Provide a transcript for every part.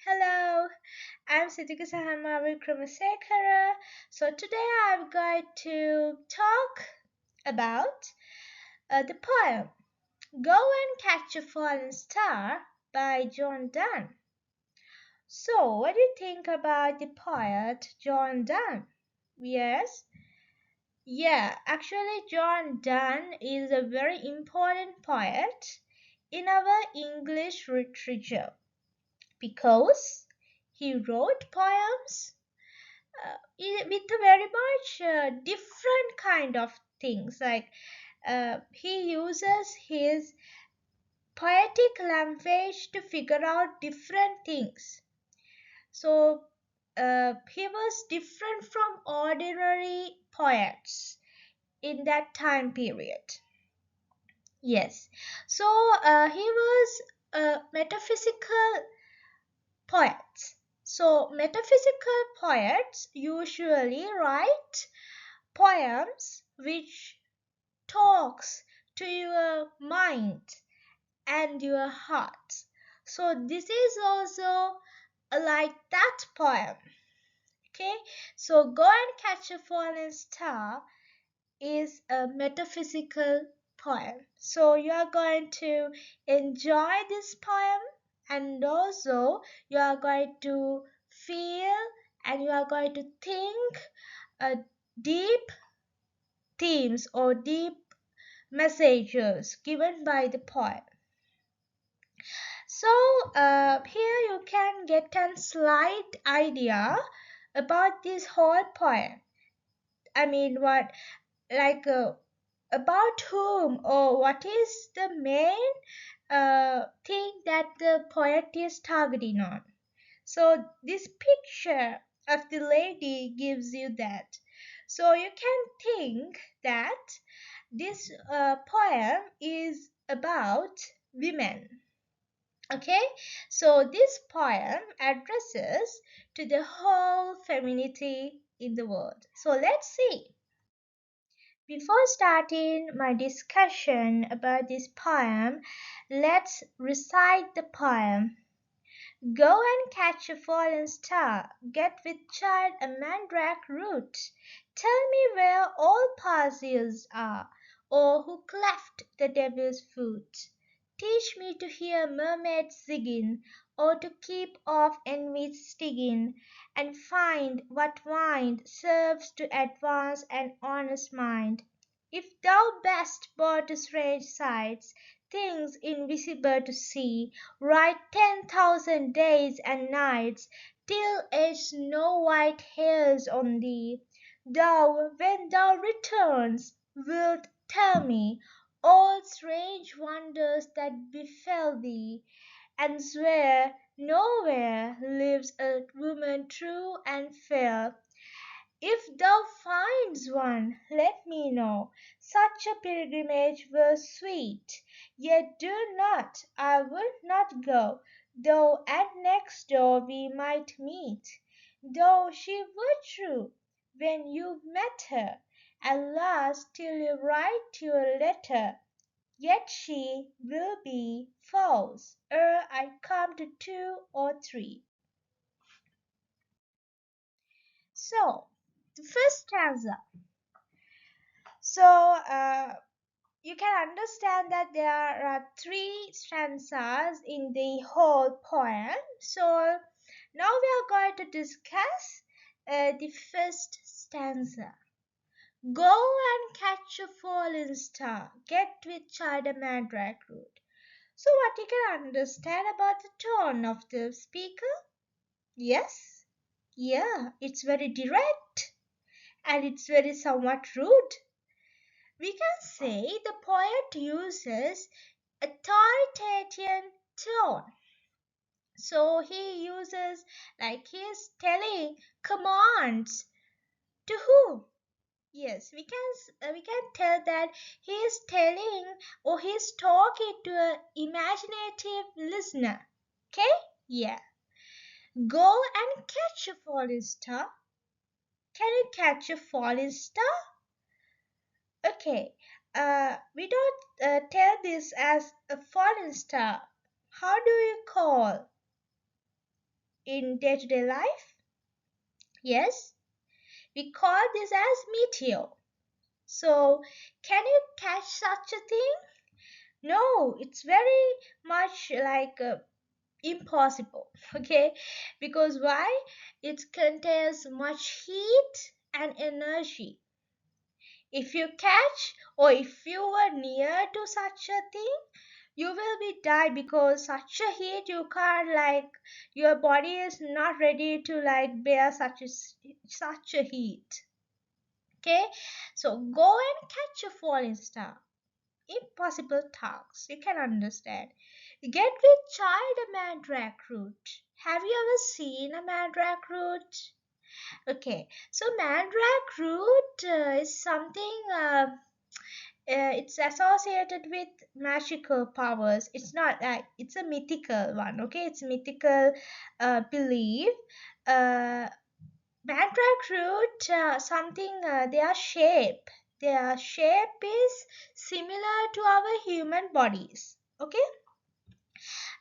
Hello, I'm Siddhika Sahanmavi Kramasekara. So today I'm going to talk about the poem Go and Catch a Falling Star by John Donne. So, what do you think about the poet John Donne? Yes? Yeah, actually, John Donne is a very important poet in our English literature because he wrote poems with a very much different kind of things he uses his poetic language to figure out different things. So he was different from ordinary poets in that time period. Yes, so he was a metaphysical poet. So metaphysical poets usually write poems which talks to your mind and your heart. So this is also like that poem. Okay, so Go and Catch a Falling Star is a metaphysical poem. So you are going to enjoy this poem, and also you are going to feel and you are going to think deep themes or deep messages given by the poem. So here you can get a slight idea about this whole poem. I mean, what like about whom or what is the main thing that the poet is targeting on. So this picture of the lady gives you that. So you can think that this poem is about women. Okay, so this poem addresses to the whole femininity in the world. So let's see. Before starting my discussion about this poem, let's recite the poem. Go and catch a falling star, get with child a mandrake root. Tell me where all Parseals are, or who cleft the devil's foot. Teach me to hear mermaids singing, or to keep off envy's stinging, and find what wind serves to advance an honest mind. If thou best board to strange sights, things invisible to see, write 10,000 days and nights, till age snow white hairs on thee. Thou, when thou returns, wilt tell me all strange wonders that befell thee, and swear nowhere lives a woman true and fair. If thou finds one, let me know. Such a pilgrimage were sweet. Yet do not, I would not go, though at next door we might meet. Though she were true, when you met her, at last till you write your letter, yet she will be false ere I come to two or three. So, the first stanza. So, you can understand that there are three stanzas in the whole poem. So, now we are going to discuss the first stanza. Go and catch a falling star, get with child a mandrake root. So, what you can understand about the tone of the speaker? Yes? Yeah, it's very direct and it's very somewhat rude. We can say the poet uses authoritarian tone. So he uses like he is telling commands to whom? Yes, we can tell that he is telling or he is talking to an imaginative listener. Okay? Yeah. Go and catch a falling star. Can you catch a falling star? Okay, we don't tell this as a fallen star. How do you call? in day-to-day life? Yes, we call this as meteor. So, can you catch such a thing? No, it's very much like impossible. Okay, because why? It contains much heat and energy. If you catch or if you were near to such a thing, you will be die because such a heat you can't like your body is not ready to like bear such a heat. Okay, so go and catch a falling star. Impossible task. You can understand. Get with child a mandrake root. Have you ever seen a mandrake root? Okay, so mandrake root is something. It's associated with magical powers. It's not like it's a mythical one. Okay, it's mythical belief. Uh, Mandrake root, something their shape is similar to our human bodies. Okay,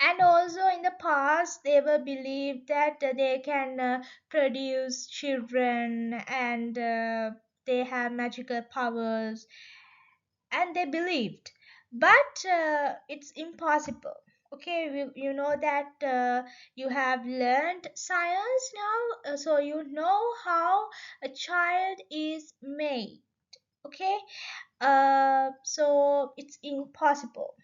and also in the past they were believed that they can produce children and they have magical powers, and they believed, but it's impossible. Okay, you know that you have learned science now, so you know how a child is made. Okay, so it's impossible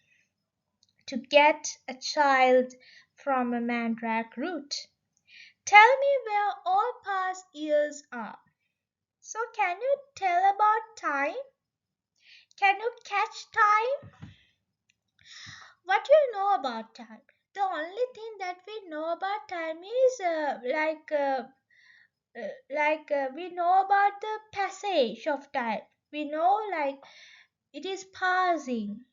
to get a child from a mandrake root. Tell me where all past years are. So can you tell about time? Can you catch time? What do you know about time? The only thing that we know about time is we know about the passage of time. We know like it is passing,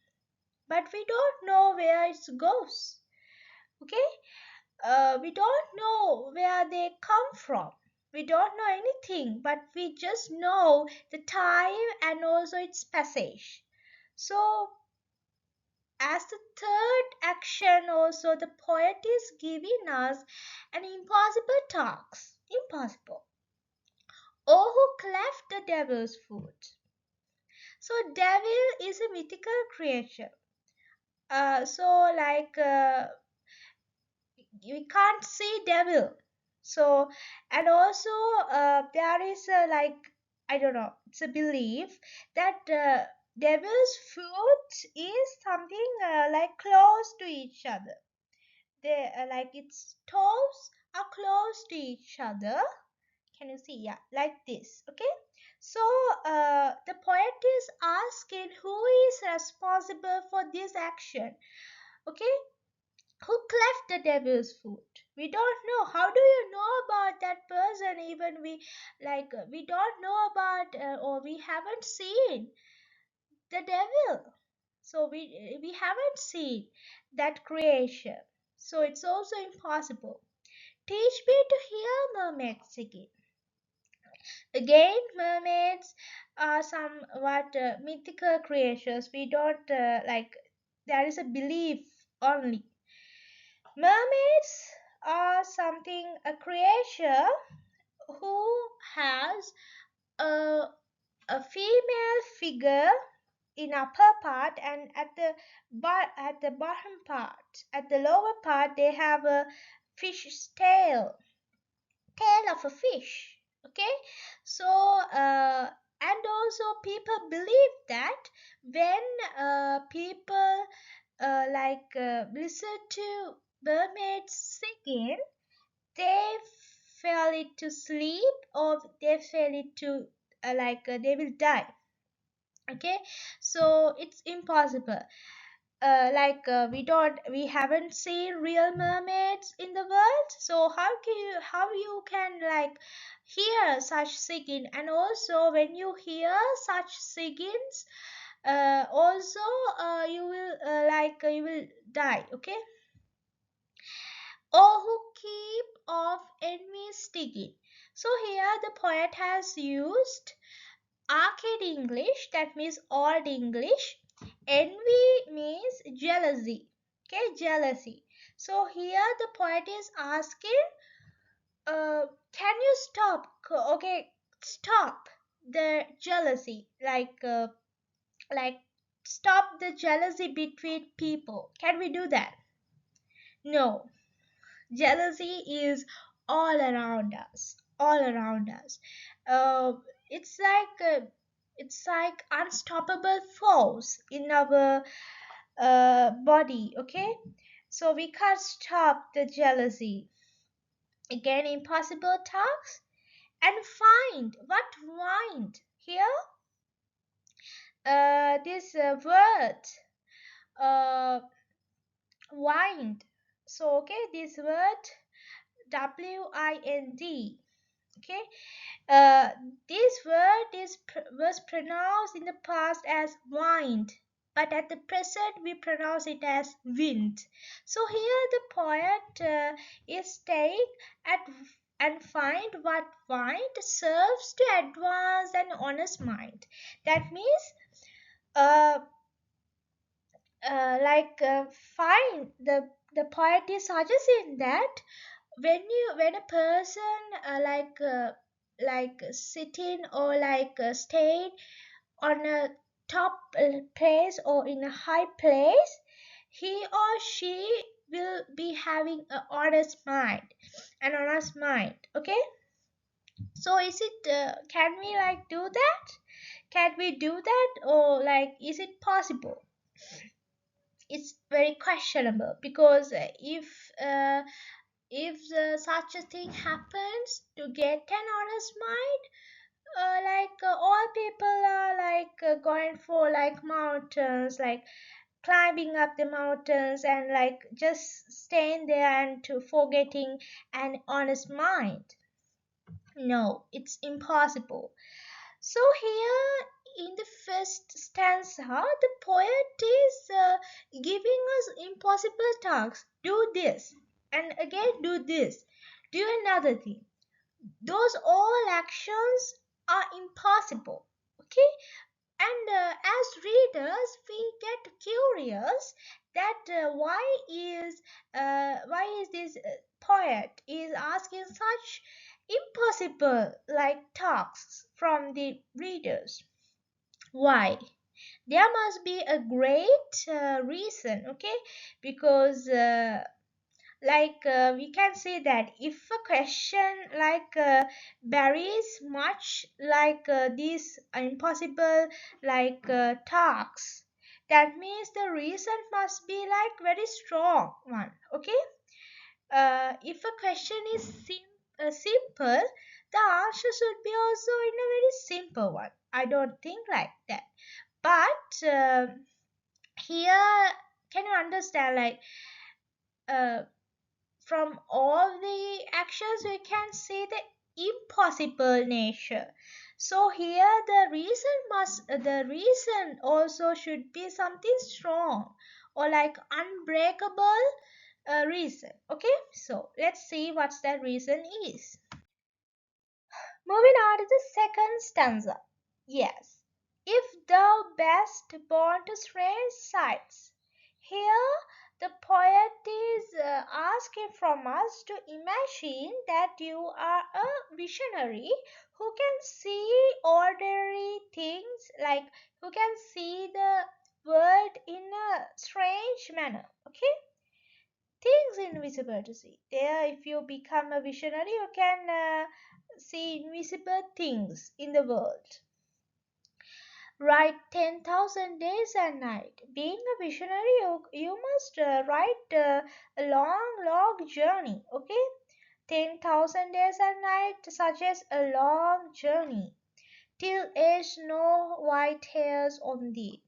but we don't know where it goes. Okay, we don't know where they come from. We don't know anything, but we just know the time and also its passage. So as the third action, also the poet is giving us an impossible task. Impossible. Oh, who cleft the devil's foot? So, devil is a mythical creature. So, like, we can't see devil. So, and also, there is a, like, I don't know, it's a belief that devil's foot is something like close to each other. They like its toes are close to each other. Can you see? Yeah, like this. Okay, so the poet is asking who is responsible for this action. Okay, who cleft the devil's foot? We don't know. How do you know about that person? Even we don't know about or we haven't seen the devil, so we haven't seen that creation, so it's also impossible. Teach me to hear mermaids again. Again, mermaids are somewhat mythical creatures. We don't like, there is a belief only. Mermaids are something, a creature who has a, a female figure in upper part, and at the bottom part, at the lower part, they have a fish's tail of a fish. Okay, so and also people believe that when people listen to mermaids singing, they fell into sleep or they fell into they will die. Okay, so it's impossible. We haven't seen real mermaids in the world, so how you can like hear such singing, and also when you hear such singings, also you will die. Okay, or who keep off enemies stinging. So here the poet has used archaic English, that means old English. Envy means jealousy. Okay, jealousy. So here the poet is asking can you stop? Okay, stop the jealousy. Like stop the jealousy between people. Can we do that? No. Jealousy is all around us. All around us. Uh, it's like unstoppable force in our body. Okay, so we can't stop the jealousy. Again, impossible task. And find what find here? This word uh, wind. So okay, this word wind. Okay, uh, this word was pronounced in the past as wind, but at the present we pronounce it as wind. So here the poet is saying at and find what wind serves to advance an honest mind. That means uh, like find the poet is suggesting that when a person like sitting or like staying on a top place or in a high place, he or she will be having an honest mind. Okay, so is it can we like do that? Can we do that, or like is it possible? It's very questionable, because if such a thing happens to get an honest mind, all people are like going for like mountains, like climbing up the mountains and like just staying there and to forgetting an honest mind. No, it's impossible. So here in the first stanza, the poet is giving us impossible tasks. Do this, and again do this. Do another thing. Those all actions are impossible. Okay, and as readers, we get curious that why is this poet is asking such impossible like tasks from the readers. Why? There must be a great reason. Okay, because we can say that if a question like varies much like these impossible like tasks, that means the reason must be like very strong one. Okay, if a question is simple, the answer should be also in a very simple one. I don't think like that, but here can you understand like uh, from all the actions we can see the impossible nature. So here the reason also should be something strong or like unbreakable reason. Okay, so let's see what that reason is. Moving on to the second stanza. Yes, if thou best born to strange sights. Here, the poet is asking from us to imagine that you are a visionary who can see ordinary things, like who can see the world in a strange manner. Okay, things invisible to see. There, if you become a visionary, you can see invisible things in the world. Write 10,000 days and night. Being a visionary, you must write a long journey. Okay, 10,000 days and night suggests a long journey. Till age no white hairs on thee.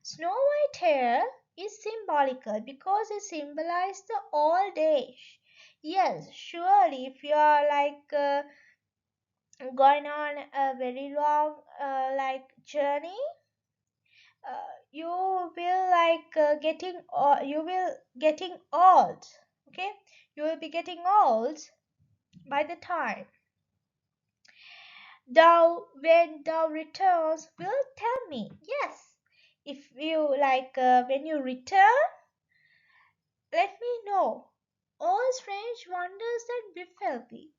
Snow white hair is symbolical because it symbolizes the old age. Yes, surely, if you are like going on a very long like journey, you will like you will getting old. Okay, you will be getting old by the time. Thou, when thou returns, will tell me. Yes, if you like when you return, let me know all strange wonders that befell thee.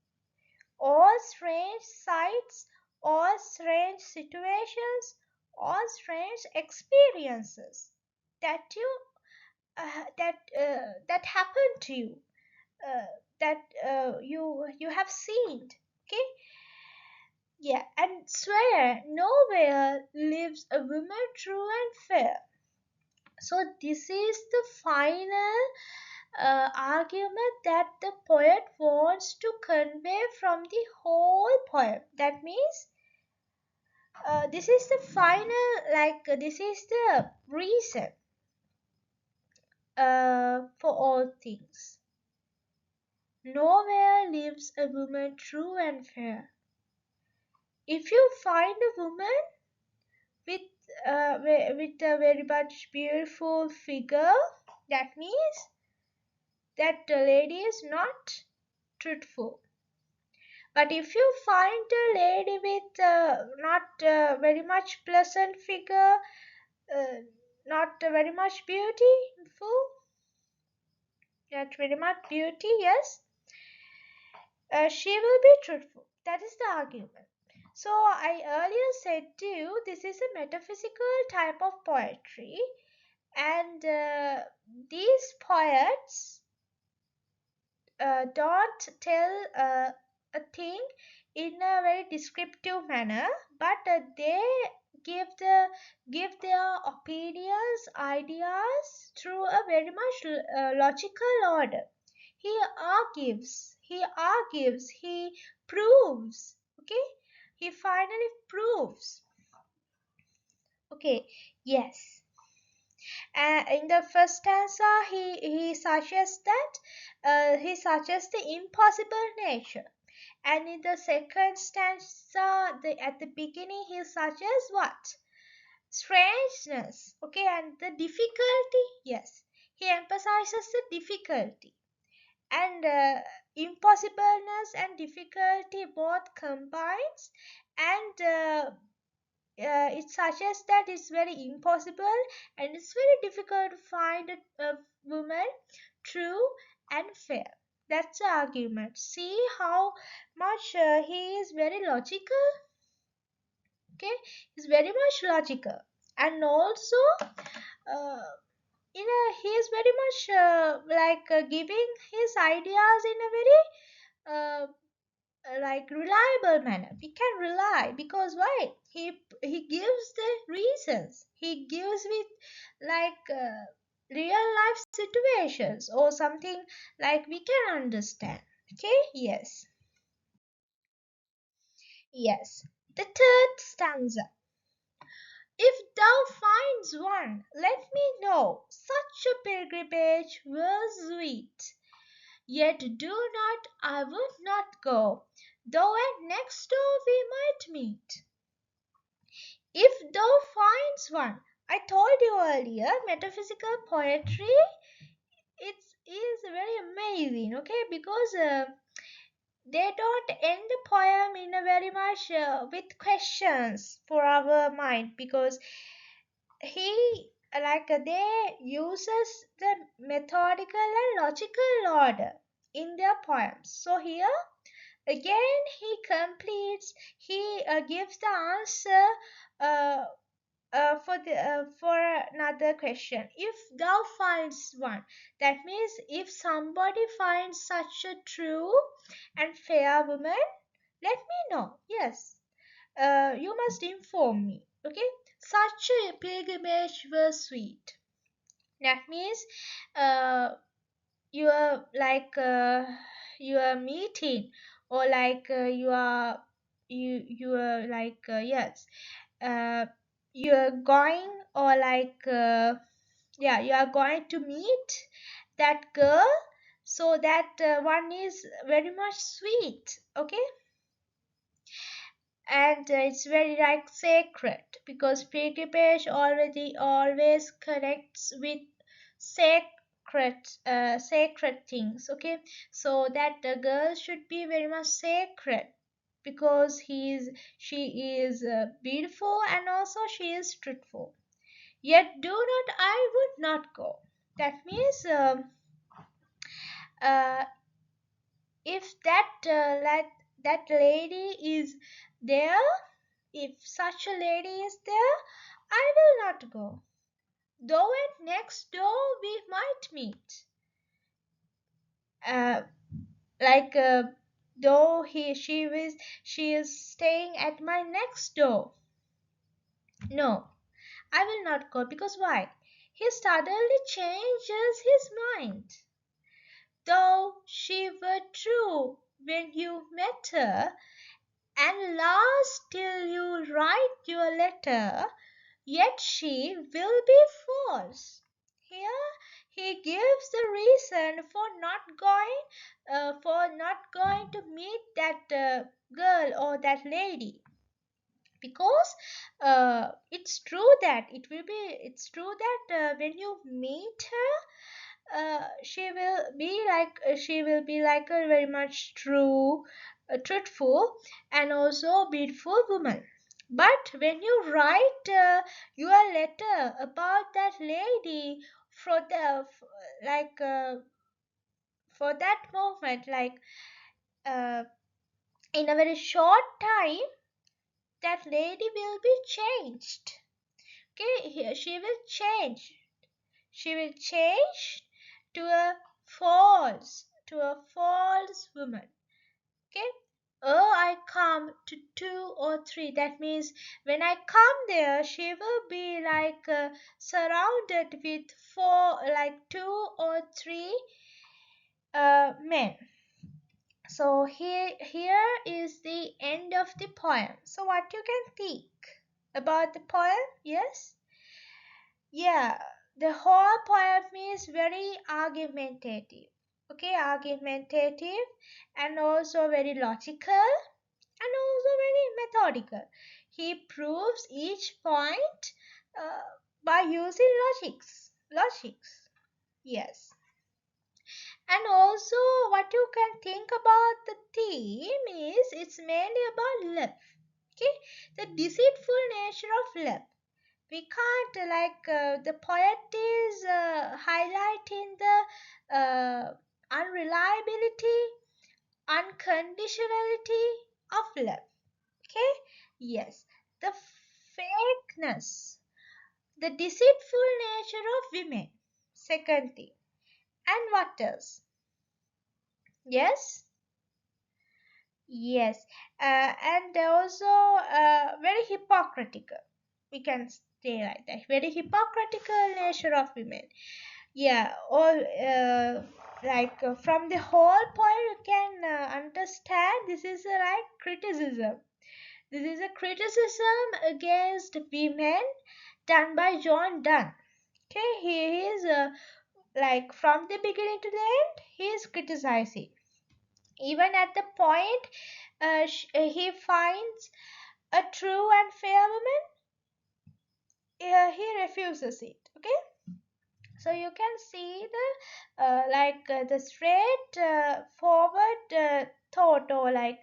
all strange sights, all strange situations, all strange experiences that you that happened to you, uh, that you have seen. Okay, yeah, and swear nowhere lives a woman true and fair. So this is the final argument that the poet wants to convey from the whole poem. That means this is the final, this is the reason for all things. Nowhere lives a woman true and fair. If you find a woman with with a very much beautiful figure, that means that the lady is not truthful. But if you find a lady with not very much pleasant figure, uh, not very much beautiful, not very much beauty, yes, she will be truthful. That is the argument. So I earlier said to you, this is a metaphysical type of poetry, and these poets don't tell a thing in a very descriptive manner, but they give their opinions, ideas through a very much logical order. He proves. Okay, he finally proves. Okay, yes. In the first stanza, he suggests that he suggests the impossible nature, and in the second stanza, at the beginning, he suggests what? Strangeness. Okay, and the difficulty. Yes, he emphasizes the difficulty, and impossibleness and difficulty both combines, and it suggests that it's very impossible and it's very difficult to find a woman true and fair. That's the argument. See how much he is very logical. Okay, he's very much logical, and also uh, he is very much giving his ideas in a very uh, reliable manner. We can rely, because why? He gives the reasons, he gives with real life situations or something, like we can understand. Okay, yes. Yes, the third stanza. If thou finds one, let me know, such a pilgrimage were sweet. Yet do not, I would not go, though at next door we might meet. If thou finds one, I told you earlier, metaphysical poetry, it is very amazing, okay, because they don't end the poem in a very much with questions for our mind, because he they uses the methodical and logical order in their poems. So here again he completes, he gives the answer uh, for another question. If thou finds one, that means if somebody finds such a true and fair woman, let me know. Yes, you must inform me. Okay, such a pilgrimage was sweet. That means uh, you are you are meeting, or you are yes, uh, you are going, or yeah, you are going to meet that girl, so that one is very much sweet. Okay, and it's very sacred, because pilgrimage already always connects with sacred sacred things. Okay, so that the girl should be very much sacred, because she is beautiful, and also she is truthful. Yet do not, I would not go. That means uh, if that that lady is there, if such a lady is there, I will not go. Though at next door we might meet. Uh, like though she is staying at my next door. No, I will not go, because why? He suddenly changes his mind. Though she were true when you met her, and last till you write your letter, yet she will be false. Here he gives the reason for not going to meet that girl or that lady, because it's true that when you meet her, she will be like a very much truthful and also beautiful woman. But when you write your letter about that lady, for the like for that moment, uh, in a very short time, that lady will be changed. Okay, she will change to a false woman. Okay. Oh, I come to 2 or 3. That means when I come there, she will be like surrounded with 2 or 3 men. So here is the end of the poem. So what you can think about the poem? Yes. Yeah, the whole poem is very argumentative. Okay, argumentative, and also very logical, and also very methodical. He proves each point uh, by using logics. Yes. And also, what you can think about the theme is it's mainly about love. Okay, the deceitful nature of love. We can't the poet is highlighting the unreliability, unconditionality of love. Okay, yes, the fakeness, the deceitful nature of women. Second thing, and what else? Yes. Yes, and also very hypocritical. We can say like that. Very hypocritical nature of women. Yeah, all from the whole point you can understand this is a like criticism. This is a criticism against women done by John Donne. Okay, he is like from the beginning to the end, he is criticizing. Even at the point he finds a true and fair woman, he refuses it. Okay, so you can see the straight forward thought, or like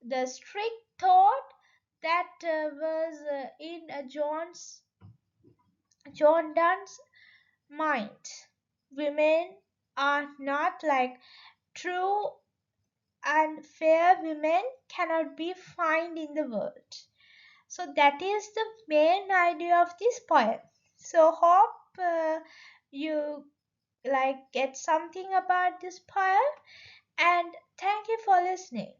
the strict thought that was in John Donne's mind. Women are not like true and fair women cannot be found in the world. So that is the main idea of this poem. So hope you like get something about this poem, and thank you for listening.